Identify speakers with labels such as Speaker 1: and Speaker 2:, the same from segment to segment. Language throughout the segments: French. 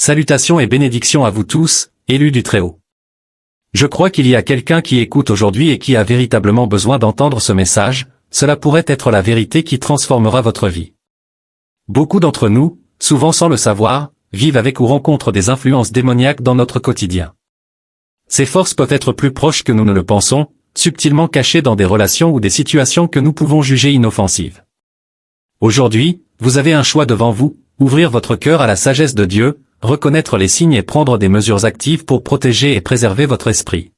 Speaker 1: Salutations et bénédictions à vous tous, élus du Très-Haut. Je crois qu'il y a quelqu'un qui écoute aujourd'hui et qui a véritablement besoin d'entendre ce message, cela pourrait être la vérité qui transformera votre vie. Beaucoup d'entre nous, souvent sans le savoir, vivent avec ou rencontrent des influences démoniaques dans notre quotidien. Ces forces peuvent être plus proches que nous ne le pensons, subtilement cachées dans des relations ou des situations que nous pouvons juger inoffensives. Aujourd'hui, vous avez un choix devant vous, ouvrir votre cœur à la sagesse de Dieu, reconnaître les signes et prendre des mesures actives pour protéger et préserver votre esprit.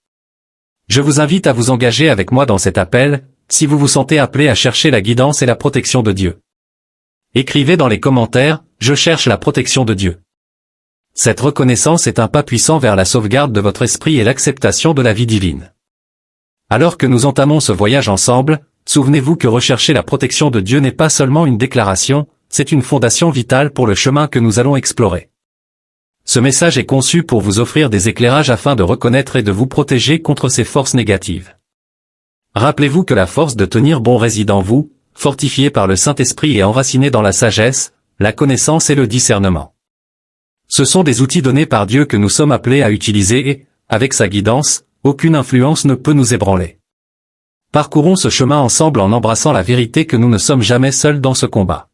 Speaker 1: Je vous invite à vous engager avec moi dans cet appel, si vous vous sentez appelé à chercher la guidance et la protection de Dieu. Écrivez dans les commentaires, je cherche la protection de Dieu. Cette reconnaissance est un pas puissant vers la sauvegarde de votre esprit et l'acceptation de la vie divine. Alors que nous entamons ce voyage ensemble, souvenez-vous que rechercher la protection de Dieu n'est pas seulement une déclaration, c'est une fondation vitale pour le chemin que nous allons explorer. Ce message est conçu pour vous offrir des éclairages afin de reconnaître et de vous protéger contre ces forces négatives. Rappelez-vous que la force de tenir bon réside en vous, fortifiée par le Saint-Esprit et enracinée dans la sagesse, la connaissance et le discernement. Ce sont des outils donnés par Dieu que nous sommes appelés à utiliser et, avec sa guidance, aucune influence ne peut nous ébranler. Parcourons ce chemin ensemble en embrassant la vérité que nous ne sommes jamais seuls dans ce combat.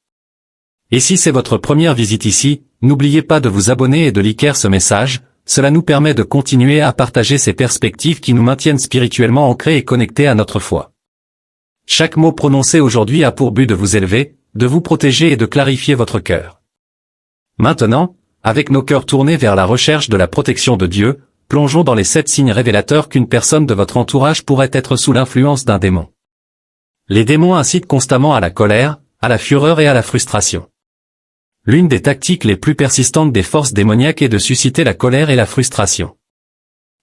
Speaker 1: Et si c'est votre première visite ici, n'oubliez pas de vous abonner et de liker ce message, cela nous permet de continuer à partager ces perspectives qui nous maintiennent spirituellement ancrés et connectés à notre foi. Chaque mot prononcé aujourd'hui a pour but de vous élever, de vous protéger et de clarifier votre cœur. Maintenant, avec nos cœurs tournés vers la recherche de la protection de Dieu, plongeons dans les 7 signes révélateurs qu'une personne de votre entourage pourrait être sous l'influence d'un démon. Les démons incitent constamment à la colère, à la fureur et à la frustration. L'une des tactiques les plus persistantes des forces démoniaques est de susciter la colère et la frustration.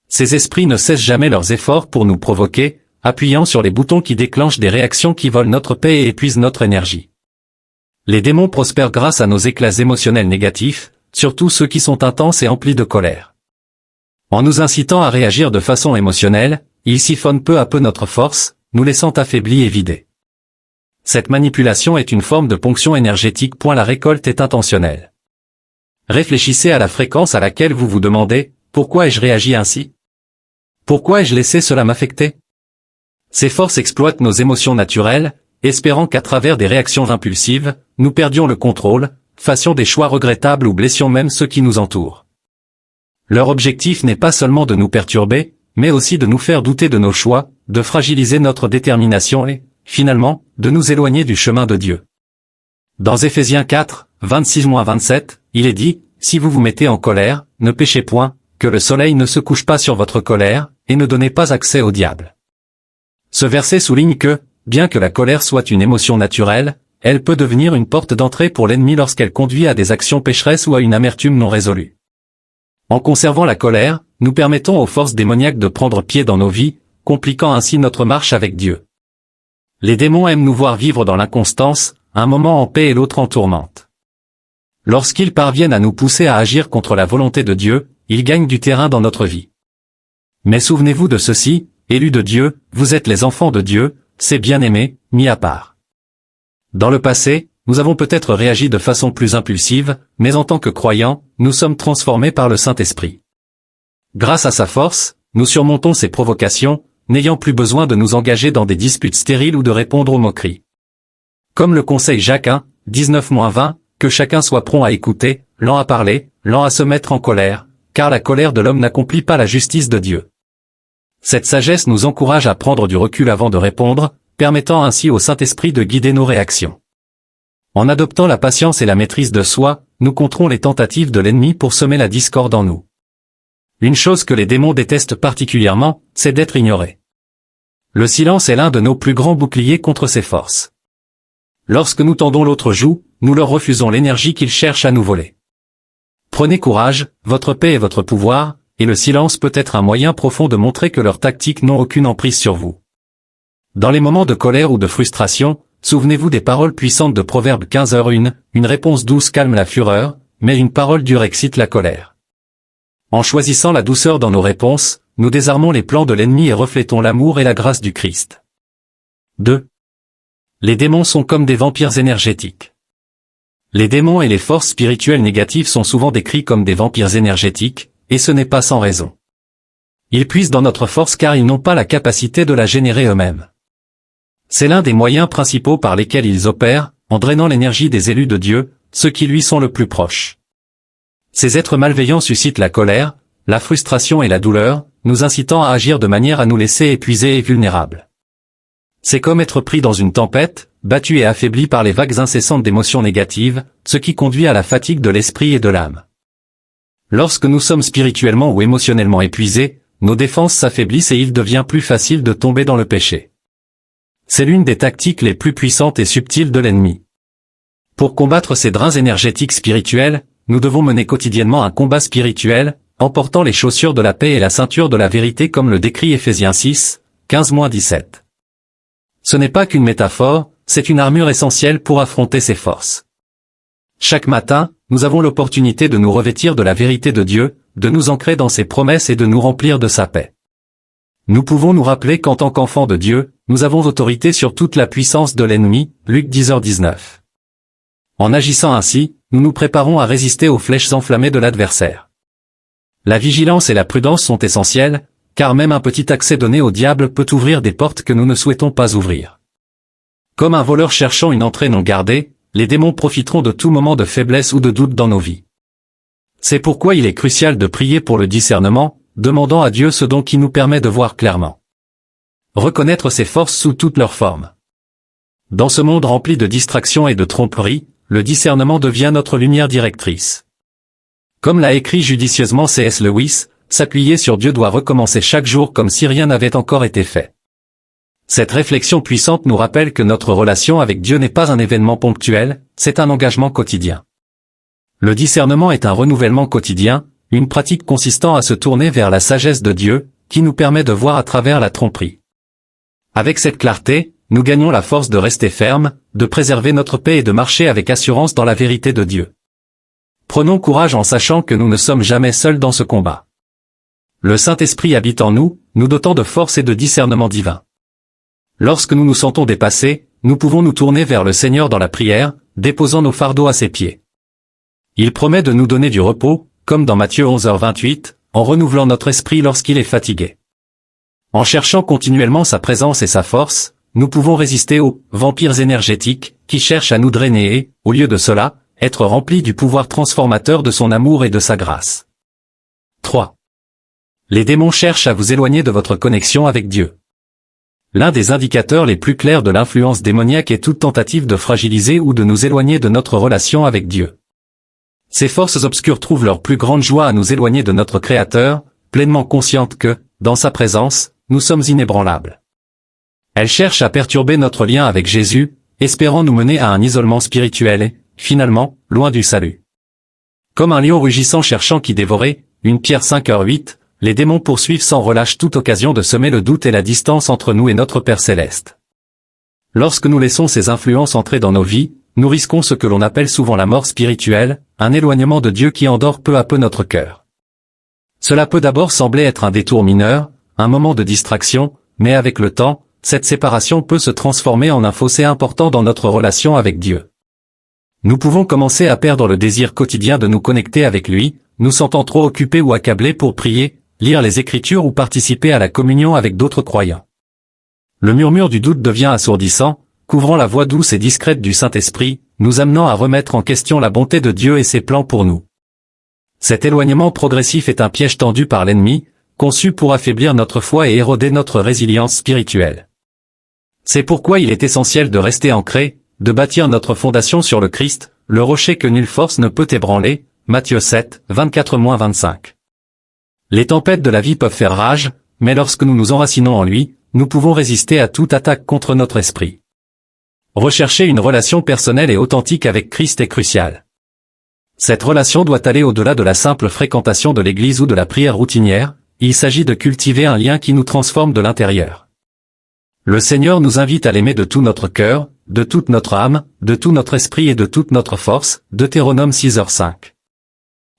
Speaker 1: Ces esprits ne cessent jamais leurs efforts pour nous provoquer, appuyant sur les boutons qui déclenchent des réactions qui volent notre paix et épuisent notre énergie. Les démons prospèrent grâce à nos éclats émotionnels négatifs, surtout ceux qui sont intenses et emplis de colère. En nous incitant à réagir de façon émotionnelle, ils siphonnent peu à peu notre force, nous laissant affaiblis et vidés. Cette manipulation est une forme de ponction énergétique. La récolte est intentionnelle. Réfléchissez à la fréquence à laquelle vous vous demandez « Pourquoi ai-je réagi ainsi ? Pourquoi ai-je laissé cela m'affecter ?» Ces forces exploitent nos émotions naturelles, espérant qu'à travers des réactions impulsives, nous perdions le contrôle, fassions des choix regrettables ou blessions même ceux qui nous entourent. Leur objectif n'est pas seulement de nous perturber, mais aussi de nous faire douter de nos choix, de fragiliser notre détermination et, finalement, de nous éloigner du chemin de Dieu. Dans Éphésiens 4, 26-27, il est dit, « Si vous vous mettez en colère, ne péchez point, que le soleil ne se couche pas sur votre colère, et ne donnez pas accès au diable. » Ce verset souligne que, bien que la colère soit une émotion naturelle, elle peut devenir une porte d'entrée pour l'ennemi lorsqu'elle conduit à des actions pécheresses ou à une amertume non résolue. En conservant la colère, nous permettons aux forces démoniaques de prendre pied dans nos vies, compliquant ainsi notre marche avec Dieu. Les démons aiment nous voir vivre dans l'inconstance, un moment en paix et l'autre en tourmente. Lorsqu'ils parviennent à nous pousser à agir contre la volonté de Dieu, ils gagnent du terrain dans notre vie. Mais souvenez-vous de ceci, élus de Dieu, vous êtes les enfants de Dieu, c'est bien-aimé, mis à part. Dans le passé, nous avons peut-être réagi de façon plus impulsive, mais en tant que croyants, nous sommes transformés par le Saint-Esprit. Grâce à sa force, nous surmontons ces provocations, n'ayant plus besoin de nous engager dans des disputes stériles ou de répondre aux moqueries. Comme le conseille Jacques 1, 19-20, que chacun soit prompt à écouter, lent à parler, lent à se mettre en colère, car la colère de l'homme n'accomplit pas la justice de Dieu. Cette sagesse nous encourage à prendre du recul avant de répondre, permettant ainsi au Saint-Esprit de guider nos réactions. En adoptant la patience et la maîtrise de soi, nous controns les tentatives de l'ennemi pour semer la discorde en nous. Une chose que les démons détestent particulièrement, c'est d'être ignorés. Le silence est l'un de nos plus grands boucliers contre ces forces. Lorsque nous tendons l'autre joue, nous leur refusons l'énergie qu'ils cherchent à nous voler. Prenez courage, votre paix est votre pouvoir, et le silence peut être un moyen profond de montrer que leurs tactiques n'ont aucune emprise sur vous. Dans les moments de colère ou de frustration, souvenez-vous des paroles puissantes de Proverbe 15h1, une réponse douce calme la fureur, mais une parole dure excite la colère. En choisissant la douceur dans nos réponses, nous désarmons les plans de l'ennemi et reflétons l'amour et la grâce du Christ. 2. Les démons sont comme des vampires énergétiques. Les démons et les forces spirituelles négatives sont souvent décrits comme des vampires énergétiques, et ce n'est pas sans raison. Ils puisent dans notre force car ils n'ont pas la capacité de la générer eux-mêmes. C'est l'un des moyens principaux par lesquels ils opèrent, en drainant l'énergie des élus de Dieu, ceux qui lui sont le plus proches. Ces êtres malveillants suscitent la colère, la frustration et la douleur, nous incitant à agir de manière à nous laisser épuisés et vulnérables. C'est comme être pris dans une tempête, battu et affaibli par les vagues incessantes d'émotions négatives, ce qui conduit à la fatigue de l'esprit et de l'âme. Lorsque nous sommes spirituellement ou émotionnellement épuisés, nos défenses s'affaiblissent et il devient plus facile de tomber dans le péché. C'est l'une des tactiques les plus puissantes et subtiles de l'ennemi. Pour combattre ces drains énergétiques spirituels, nous devons mener quotidiennement un combat spirituel, en portant les chaussures de la paix et la ceinture de la vérité comme le décrit Éphésiens 6, 15-17. Ce n'est pas qu'une métaphore, c'est une armure essentielle pour affronter ces forces. Chaque matin, nous avons l'opportunité de nous revêtir de la vérité de Dieu, de nous ancrer dans ses promesses et de nous remplir de sa paix. Nous pouvons nous rappeler qu'en tant qu'enfants de Dieu, nous avons autorité sur toute la puissance de l'ennemi, Luc 10h19. En agissant ainsi, nous nous préparons à résister aux flèches enflammées de l'adversaire. La vigilance et la prudence sont essentielles, car même un petit accès donné au diable peut ouvrir des portes que nous ne souhaitons pas ouvrir. Comme un voleur cherchant une entrée non gardée, les démons profiteront de tout moment de faiblesse ou de doute dans nos vies. C'est pourquoi il est crucial de prier pour le discernement, demandant à Dieu ce don qui nous permet de voir clairement. Reconnaître ses forces sous toutes leurs formes. Dans ce monde rempli de distractions et de tromperies, le discernement devient notre lumière directrice. Comme l'a écrit judicieusement C.S. Lewis, s'appuyer sur Dieu doit recommencer chaque jour comme si rien n'avait encore été fait. Cette réflexion puissante nous rappelle que notre relation avec Dieu n'est pas un événement ponctuel, c'est un engagement quotidien. Le discernement est un renouvellement quotidien, une pratique consistant à se tourner vers la sagesse de Dieu, qui nous permet de voir à travers la tromperie. Avec cette clarté, nous gagnons la force de rester fermes, de préserver notre paix et de marcher avec assurance dans la vérité de Dieu. Prenons courage en sachant que nous ne sommes jamais seuls dans ce combat. Le Saint-Esprit habite en nous, nous dotant de force et de discernement divin. Lorsque nous nous sentons dépassés, nous pouvons nous tourner vers le Seigneur dans la prière, déposant nos fardeaux à ses pieds. Il promet de nous donner du repos, comme dans Matthieu 11h28, en renouvelant notre esprit lorsqu'il est fatigué. En cherchant continuellement sa présence et sa force, nous pouvons résister aux vampires énergétiques qui cherchent à nous drainer et, au lieu de cela, être remplis du pouvoir transformateur de son amour et de sa grâce. 3. Les démons cherchent à vous éloigner de votre connexion avec Dieu. L'un des indicateurs les plus clairs de l'influence démoniaque est toute tentative de fragiliser ou de nous éloigner de notre relation avec Dieu. Ces forces obscures trouvent leur plus grande joie à nous éloigner de notre Créateur, pleinement conscientes que, dans sa présence, nous sommes inébranlables. Elles cherchent à perturber notre lien avec Jésus, espérant nous mener à un isolement spirituel et, finalement, loin du salut. Comme un lion rugissant cherchant qui dévorer, une Pierre 5h8, les démons poursuivent sans relâche toute occasion de semer le doute et la distance entre nous et notre Père Céleste. Lorsque nous laissons ces influences entrer dans nos vies, nous risquons ce que l'on appelle souvent la mort spirituelle, un éloignement de Dieu qui endort peu à peu notre cœur. Cela peut d'abord sembler être un détour mineur, un moment de distraction, mais avec le temps, cette séparation peut se transformer en un fossé important dans notre relation avec Dieu. Nous pouvons commencer à perdre le désir quotidien de nous connecter avec lui, nous sentant trop occupés ou accablés pour prier, lire les Écritures ou participer à la communion avec d'autres croyants. Le murmure du doute devient assourdissant, couvrant la voix douce et discrète du Saint-Esprit, nous amenant à remettre en question la bonté de Dieu et ses plans pour nous. Cet éloignement progressif est un piège tendu par l'ennemi, conçu pour affaiblir notre foi et éroder notre résilience spirituelle. C'est pourquoi il est essentiel de rester ancré, de bâtir notre fondation sur le Christ, le rocher que nulle force ne peut ébranler, Matthieu 7, 24-25. Les tempêtes de la vie peuvent faire rage, mais lorsque nous nous enracinons en lui, nous pouvons résister à toute attaque contre notre esprit. Rechercher une relation personnelle et authentique avec Christ est crucial. Cette relation doit aller au-delà de la simple fréquentation de l'église ou de la prière routinière, il s'agit de cultiver un lien qui nous transforme de l'intérieur. Le Seigneur nous invite à l'aimer de tout notre cœur, de toute notre âme, de tout notre esprit et de toute notre force, Deutéronome 6h5.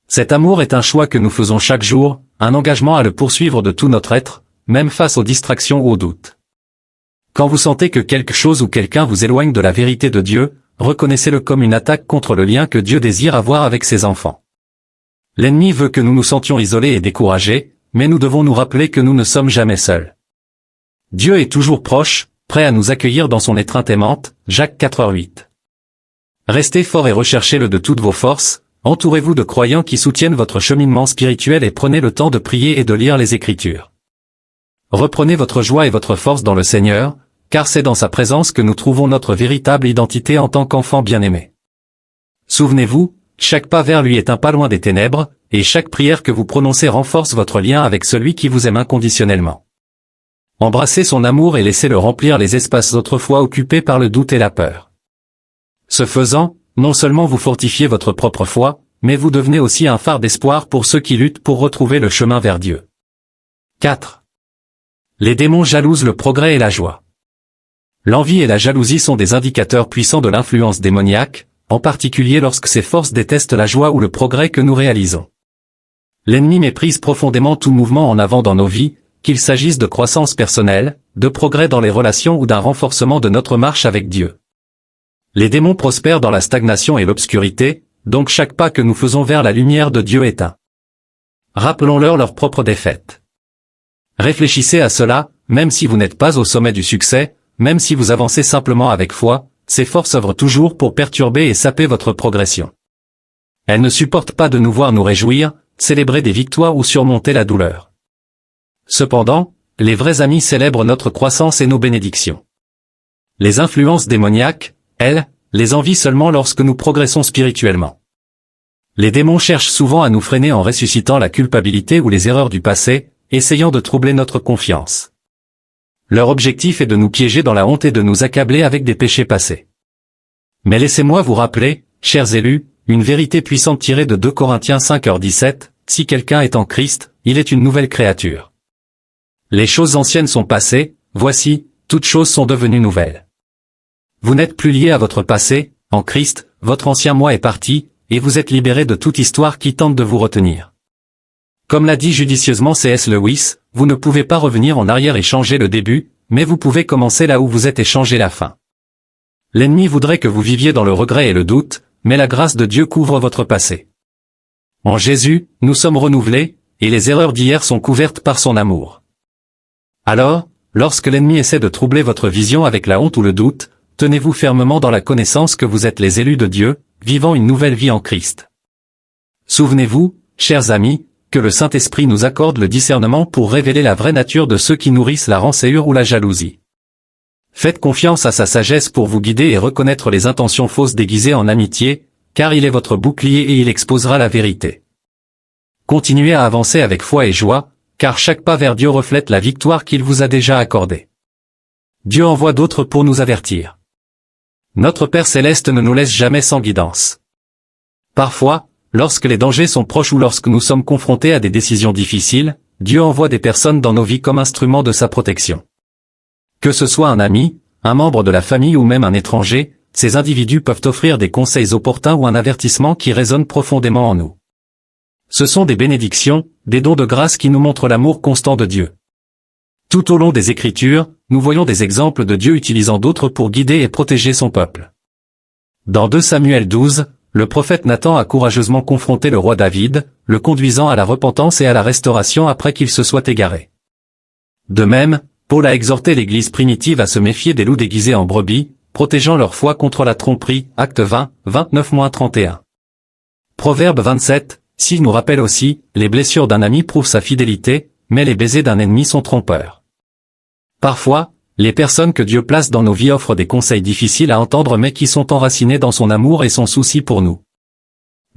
Speaker 1: Cet amour est un choix que nous faisons chaque jour, un engagement à le poursuivre de tout notre être, même face aux distractions ou aux doutes. Quand vous sentez que quelque chose ou quelqu'un vous éloigne de la vérité de Dieu, reconnaissez-le comme une attaque contre le lien que Dieu désire avoir avec ses enfants. L'ennemi veut que nous nous sentions isolés et découragés, mais nous devons nous rappeler que nous ne sommes jamais seuls. Dieu est toujours proche, prêt à nous accueillir dans son étreinte aimante, Jacques 4:8. Restez forts et recherchez-le de toutes vos forces, entourez-vous de croyants qui soutiennent votre cheminement spirituel et prenez le temps de prier et de lire les Écritures. Reprenez votre joie et votre force dans le Seigneur, car c'est dans sa présence que nous trouvons notre véritable identité en tant qu'enfants bien-aimés. Souvenez-vous, chaque pas vers lui est un pas loin des ténèbres, et chaque prière que vous prononcez renforce votre lien avec celui qui vous aime inconditionnellement. Embrassez son amour et laissez-le remplir les espaces autrefois occupés par le doute et la peur. Ce faisant, non seulement vous fortifiez votre propre foi, mais vous devenez aussi un phare d'espoir pour ceux qui luttent pour retrouver le chemin vers Dieu. 4. Les démons jalousent le progrès et la joie. L'envie et la jalousie sont des indicateurs puissants de l'influence démoniaque, en particulier lorsque ces forces détestent la joie ou le progrès que nous réalisons. L'ennemi méprise profondément tout mouvement en avant dans nos vies, qu'il s'agisse de croissance personnelle, de progrès dans les relations ou d'un renforcement de notre marche avec Dieu. Les démons prospèrent dans la stagnation et l'obscurité, donc chaque pas que nous faisons vers la lumière de Dieu est un. Rappelons-leur leur propre défaite. Réfléchissez à cela, même si vous n'êtes pas au sommet du succès, même si vous avancez simplement avec foi, ces forces œuvrent toujours pour perturber et saper votre progression. Elles ne supportent pas de nous voir nous réjouir, célébrer des victoires ou surmonter la douleur. Cependant, les vrais amis célèbrent notre croissance et nos bénédictions. Les influences démoniaques, elles, les envient seulement lorsque nous progressons spirituellement. Les démons cherchent souvent à nous freiner en ressuscitant la culpabilité ou les erreurs du passé, essayant de troubler notre confiance. Leur objectif est de nous piéger dans la honte et de nous accabler avec des péchés passés. Mais laissez-moi vous rappeler, chers élus, une vérité puissante tirée de 2 Corinthiens 5:17, si quelqu'un est en Christ, il est une nouvelle créature. Les choses anciennes sont passées, voici, toutes choses sont devenues nouvelles. Vous n'êtes plus lié à votre passé, en Christ, votre ancien moi est parti, et vous êtes libéré de toute histoire qui tente de vous retenir. Comme l'a dit judicieusement C.S. Lewis, vous ne pouvez pas revenir en arrière et changer le début, mais vous pouvez commencer là où vous êtes et changer la fin. L'ennemi voudrait que vous viviez dans le regret et le doute, mais la grâce de Dieu couvre votre passé. En Jésus, nous sommes renouvelés, et les erreurs d'hier sont couvertes par son amour. Alors, lorsque l'ennemi essaie de troubler votre vision avec la honte ou le doute, tenez-vous fermement dans la connaissance que vous êtes les élus de Dieu, vivant une nouvelle vie en Christ. Souvenez-vous, chers amis, que le Saint-Esprit nous accorde le discernement pour révéler la vraie nature de ceux qui nourrissent la rancœur ou la jalousie. Faites confiance à sa sagesse pour vous guider et reconnaître les intentions fausses déguisées en amitié, car il est votre bouclier et il exposera la vérité. Continuez à avancer avec foi et joie, car chaque pas vers Dieu reflète la victoire qu'il vous a déjà accordée. Dieu envoie d'autres pour nous avertir. Notre Père Céleste ne nous laisse jamais sans guidance. Parfois, lorsque les dangers sont proches ou lorsque nous sommes confrontés à des décisions difficiles, Dieu envoie des personnes dans nos vies comme instruments de sa protection. Que ce soit un ami, un membre de la famille ou même un étranger, ces individus peuvent offrir des conseils opportuns ou un avertissement qui résonne profondément en nous. Ce sont des bénédictions, des dons de grâce qui nous montrent l'amour constant de Dieu. Tout au long des Écritures, nous voyons des exemples de Dieu utilisant d'autres pour guider et protéger son peuple. Dans 2 Samuel 12, le prophète Nathan a courageusement confronté le roi David, le conduisant à la repentance et à la restauration après qu'il se soit égaré. De même, Paul a exhorté l'Église primitive à se méfier des loups déguisés en brebis, protégeant leur foi contre la tromperie, Actes 20, 29-31. Proverbe 27, 6 nous rappelle aussi, les blessures d'un ami prouvent sa fidélité, mais les baisers d'un ennemi sont trompeurs. Parfois, les personnes que Dieu place dans nos vies offrent des conseils difficiles à entendre mais qui sont enracinés dans son amour et son souci pour nous.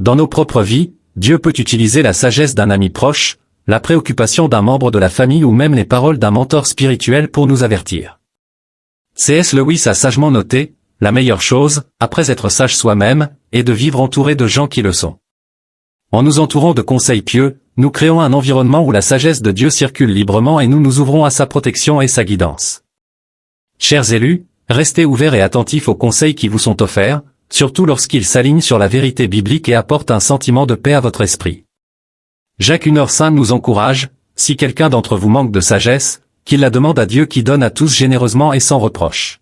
Speaker 1: Dans nos propres vies, Dieu peut utiliser la sagesse d'un ami proche, la préoccupation d'un membre de la famille ou même les paroles d'un mentor spirituel pour nous avertir. C.S. Lewis a sagement noté, la meilleure chose, après être sage soi-même, est de vivre entouré de gens qui le sont. En nous entourant de conseils pieux, nous créons un environnement où la sagesse de Dieu circule librement et nous nous ouvrons à sa protection et sa guidance. Chers élus, restez ouverts et attentifs aux conseils qui vous sont offerts, surtout lorsqu'ils s'alignent sur la vérité biblique et apportent un sentiment de paix à votre esprit. Jacques 1h5 nous encourage, si quelqu'un d'entre vous manque de sagesse, qu'il la demande à Dieu qui donne à tous généreusement et sans reproche.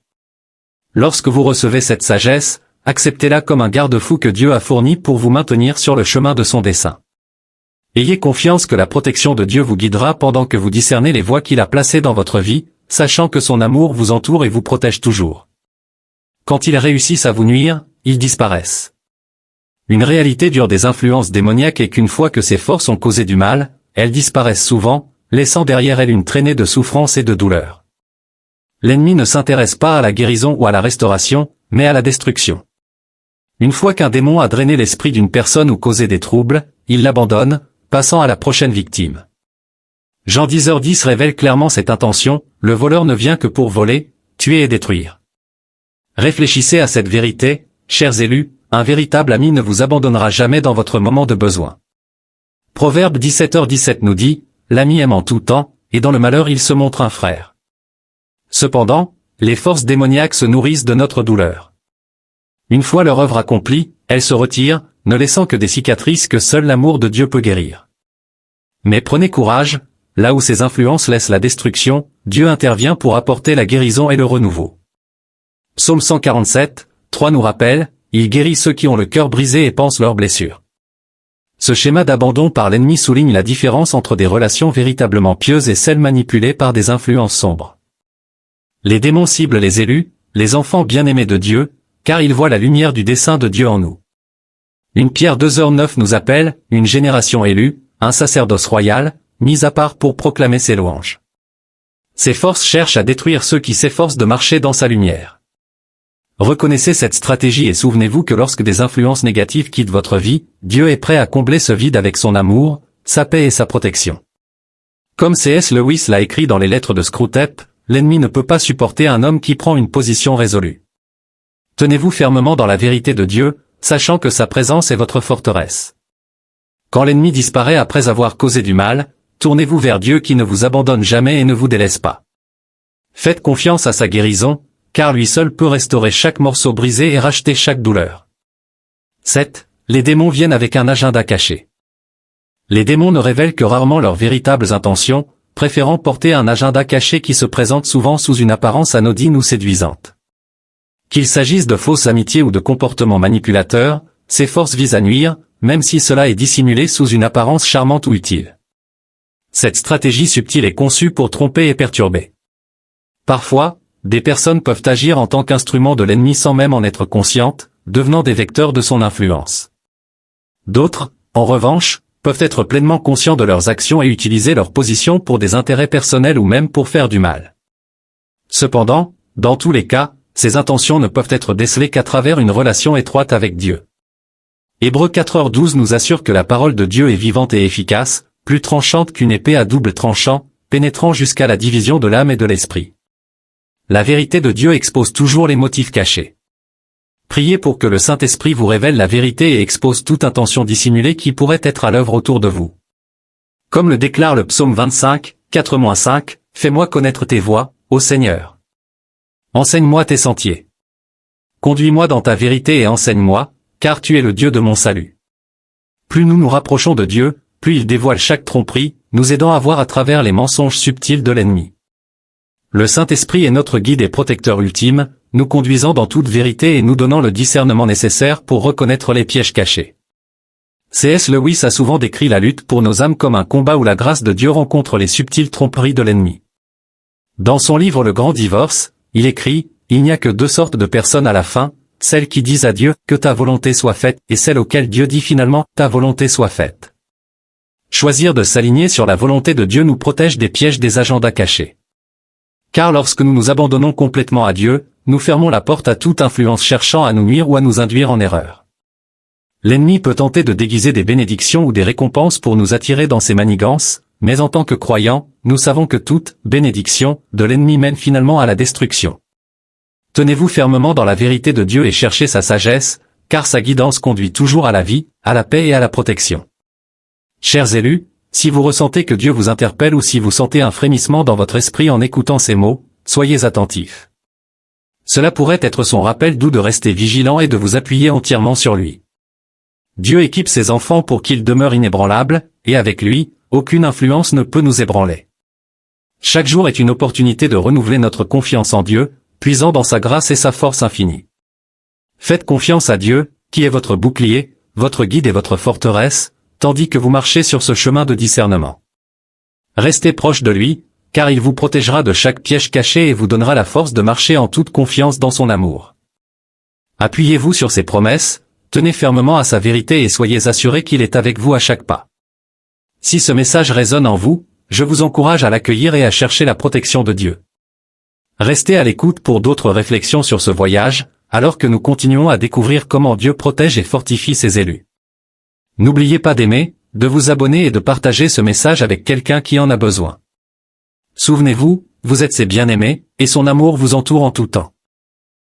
Speaker 1: Lorsque vous recevez cette sagesse, acceptez-la comme un garde-fou que Dieu a fourni pour vous maintenir sur le chemin de son dessein. Ayez confiance que la protection de Dieu vous guidera pendant que vous discernez les voies qu'il a placées dans votre vie, sachant que son amour vous entoure et vous protège toujours. Quand ils réussissent à vous nuire, ils disparaissent. Une réalité dure des influences démoniaques est qu'une fois que ces forces ont causé du mal, elles disparaissent souvent, laissant derrière elles une traînée de souffrance et de douleur. L'ennemi ne s'intéresse pas à la guérison ou à la restauration, mais à la destruction. Une fois qu'un démon a drainé l'esprit d'une personne ou causé des troubles, il l'abandonne, passant à la prochaine victime. Jean 10h10 révèle clairement cette intention, le voleur ne vient que pour voler, tuer et détruire. Réfléchissez à cette vérité, chers élus, un véritable ami ne vous abandonnera jamais dans votre moment de besoin. Proverbe 17h17 nous dit, l'ami aime en tout temps, et dans le malheur il se montre un frère. Cependant, les forces démoniaques se nourrissent de notre douleur. Une fois leur œuvre accomplie, elles se retirent, ne laissant que des cicatrices que seul l'amour de Dieu peut guérir. Mais prenez courage, là où ces influences laissent la destruction, Dieu intervient pour apporter la guérison et le renouveau. Psaume 147, 3 nous rappelle, il guérit ceux qui ont le cœur brisé et pansent leurs blessures. Ce schéma d'abandon par l'ennemi souligne la différence entre des relations véritablement pieuses et celles manipulées par des influences sombres. Les démons ciblent les élus, les enfants bien-aimés de Dieu, car ils voient la lumière du dessein de Dieu en nous. Une Pierre 2h9 nous appelle, une génération élue, un sacerdoce royal, mis à part pour proclamer ses louanges. Ces forces cherchent à détruire ceux qui s'efforcent de marcher dans sa lumière. Reconnaissez cette stratégie et souvenez-vous que lorsque des influences négatives quittent votre vie, Dieu est prêt à combler ce vide avec son amour, sa paix et sa protection. Comme C.S. Lewis l'a écrit dans les lettres de Screwtape, l'ennemi ne peut pas supporter un homme qui prend une position résolue. Tenez-vous fermement dans la vérité de Dieu, sachant que sa présence est votre forteresse. Quand l'ennemi disparaît après avoir causé du mal, tournez-vous vers Dieu qui ne vous abandonne jamais et ne vous délaisse pas. Faites confiance à sa guérison, car lui seul peut restaurer chaque morceau brisé et racheter chaque douleur. 7. Les démons viennent avec un agenda caché. Les démons ne révèlent que rarement leurs véritables intentions, préférant porter un agenda caché qui se présente souvent sous une apparence anodine ou séduisante. Qu'il s'agisse de fausses amitiés ou de comportements manipulateurs, ces forces visent à nuire, même si cela est dissimulé sous une apparence charmante ou utile. Cette stratégie subtile est conçue pour tromper et perturber. Parfois, des personnes peuvent agir en tant qu'instrument de l'ennemi sans même en être conscientes, devenant des vecteurs de son influence. D'autres, en revanche, peuvent être pleinement conscients de leurs actions et utiliser leur position pour des intérêts personnels ou même pour faire du mal. Cependant, dans tous les cas, ces intentions ne peuvent être décelées qu'à travers une relation étroite avec Dieu. Hébreux 4h12 nous assure que la parole de Dieu est vivante et efficace, plus tranchante qu'une épée à double tranchant, pénétrant jusqu'à la division de l'âme et de l'esprit. La vérité de Dieu expose toujours les motifs cachés. Priez pour que le Saint-Esprit vous révèle la vérité et expose toute intention dissimulée qui pourrait être à l'œuvre autour de vous. Comme le déclare le psaume 25, 4-5, « Fais-moi connaître tes voies, ô Seigneur. Enseigne-moi tes sentiers. Conduis-moi dans ta vérité et enseigne-moi, car tu es le Dieu de mon salut. » Plus nous nous rapprochons de Dieu, plus il dévoile chaque tromperie, nous aidant à voir à travers les mensonges subtils de l'ennemi. Le Saint-Esprit est notre guide et protecteur ultime, nous conduisant dans toute vérité et nous donnant le discernement nécessaire pour reconnaître les pièges cachés. C.S. Lewis a souvent décrit la lutte pour nos âmes comme un combat où la grâce de Dieu rencontre les subtiles tromperies de l'ennemi. Dans son livre Le Grand Divorce, il écrit, « Il n'y a que deux sortes de personnes à la fin, celles qui disent à Dieu, que ta volonté soit faite, et celles auxquelles Dieu dit finalement, ta volonté soit faite. » Choisir de s'aligner sur la volonté de Dieu nous protège des pièges des agendas cachés. Car lorsque nous nous abandonnons complètement à Dieu, nous fermons la porte à toute influence cherchant à nous nuire ou à nous induire en erreur. L'ennemi peut tenter de déguiser des bénédictions ou des récompenses pour nous attirer dans ses manigances, mais en tant que croyants, nous savons que toute bénédiction de l'ennemi mène finalement à la destruction. Tenez-vous fermement dans la vérité de Dieu et cherchez sa sagesse, car sa guidance conduit toujours à la vie, à la paix et à la protection. Chers élus, si vous ressentez que Dieu vous interpelle ou si vous sentez un frémissement dans votre esprit en écoutant ces mots, soyez attentifs. Cela pourrait être son rappel doux de rester vigilant et de vous appuyer entièrement sur lui. Dieu équipe ses enfants pour qu'ils demeurent inébranlables, et avec lui, aucune influence ne peut nous ébranler. Chaque jour est une opportunité de renouveler notre confiance en Dieu, puisant dans sa grâce et sa force infinie. Faites confiance à Dieu, qui est votre bouclier, votre guide et votre forteresse, tandis que vous marchez sur ce chemin de discernement. Restez proche de lui, car il vous protégera de chaque piège caché et vous donnera la force de marcher en toute confiance dans son amour. Appuyez-vous sur ses promesses, tenez fermement à sa vérité et soyez assurés qu'il est avec vous à chaque pas. Si ce message résonne en vous, je vous encourage à l'accueillir et à chercher la protection de Dieu. Restez à l'écoute pour d'autres réflexions sur ce voyage, alors que nous continuons à découvrir comment Dieu protège et fortifie ses élus. N'oubliez pas d'aimer, de vous abonner et de partager ce message avec quelqu'un qui en a besoin. Souvenez-vous, vous êtes ses bien-aimés, et son amour vous entoure en tout temps.